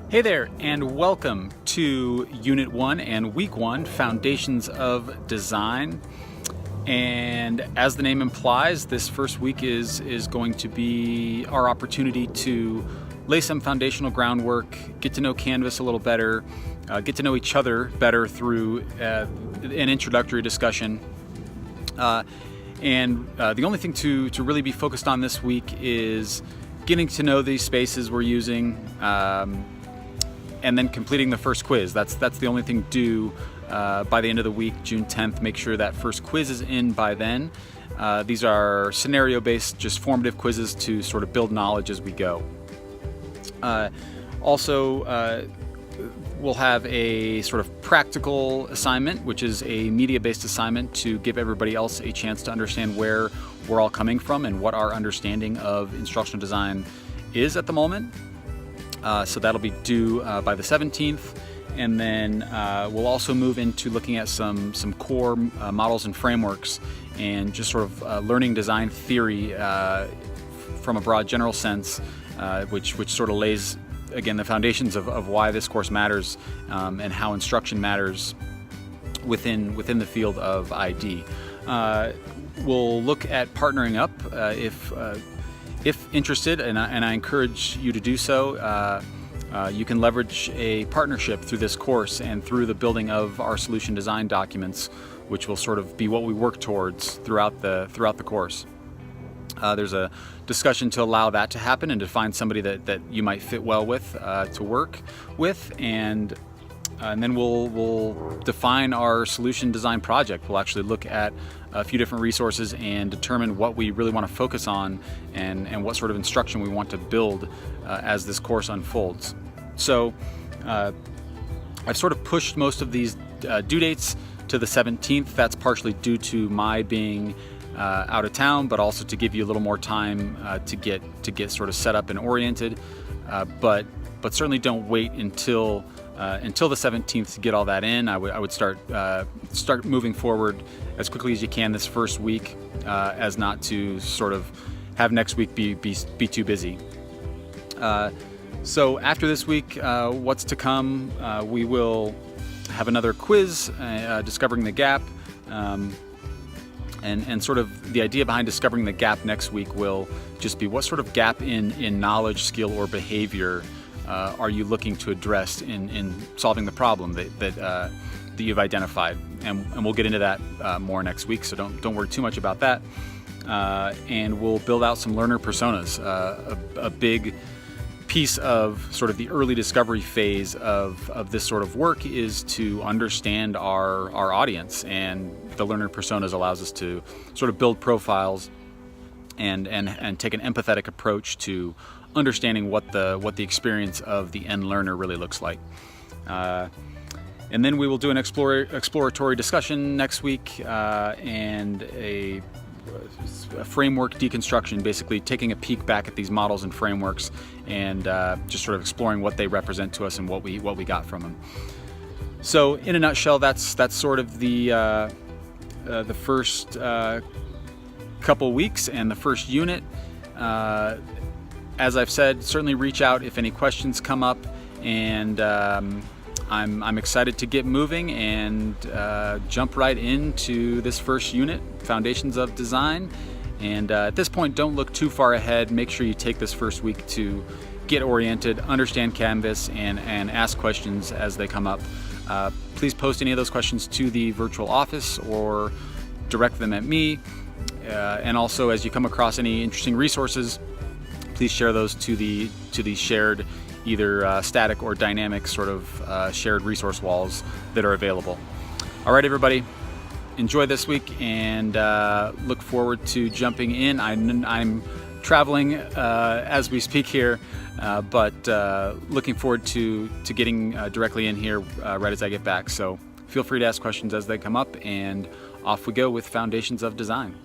Hey there, and welcome to Unit 1 and Week 1, Foundations of Design. And as the name implies, this first week is going to be our opportunity to lay some foundational groundwork, get to know Canvas a little better, get to know each other better through an introductory discussion. And the only thing to really be focused on this week is getting to know these spaces we're using, and then completing the first quiz. That's the only thing due by the end of the week, June 10th. Make sure that first quiz is in by then. These are scenario-based, just formative quizzes to sort of build knowledge as we go. Also, we'll have a sort of practical assignment, which is a media-based assignment to give everybody else a chance to understand where we're all coming from and what our understanding of instructional design is at the moment. So that'll be due by the 17th, and then we'll also move into looking at some core models and frameworks and just sort of learning design theory from a broad general sense, which sort of lays, again, the foundations of why this course matters and how instruction matters within the field of ID. We'll look at partnering up if interested, and I encourage you to do so. You can leverage a partnership through this course and through the building of our solution design documents, which will sort of be what we work towards throughout the course. There's a discussion to allow that to happen and to find somebody that you might fit well with to work with, and then we'll define our solution design project. We'll actually look at a few different resources and determine what we really want to focus on and what sort of instruction we want to build as this course unfolds. So I've sort of pushed most of these due dates to the 17th. That's partially due to my being out of town, but also to give you a little more time to get sort of set up and oriented. But certainly don't wait until the 17th to get all that in. I would start moving forward as quickly as you can this first week, as not to sort of have next week be too busy. So after this week, what's to come? We will have another quiz, discovering the gap, and sort of the idea behind discovering the gap next week will just be what sort of gap in knowledge, skill, or behavior are you looking to address in solving the problem that you've identified, and we'll get into that more next week, so don't worry too much about that. And we'll build out some learner personas. A big piece of sort of the early discovery phase of this sort of work is to understand our audience, and the learner personas allows us to sort of build profiles and take an empathetic approach to understanding what the experience of the end learner really looks like. And then we will do an exploratory discussion next week, and a framework deconstruction, basically taking a peek back at these models and frameworks and just sort of exploring what they represent to us and what we got from them. So in a nutshell, that's sort of the first couple weeks and the first unit. As I've said, certainly reach out if any questions come up, and I'm excited to get moving and jump right into this first unit, Foundations of Design. And at this point, don't look too far ahead. Make sure you take this first week to get oriented, understand Canvas, and ask questions as they come up. Please post any of those questions to the virtual office or direct them at me. And also, as you come across any interesting resources, please share those to the shared, either static or dynamic sort of shared resource walls that are available. All right, everybody, enjoy this week, and look forward to jumping in. I'm traveling as we speak here, but looking forward to getting directly in here right as I get back. So feel free to ask questions as they come up, and off we go with Foundations of Design.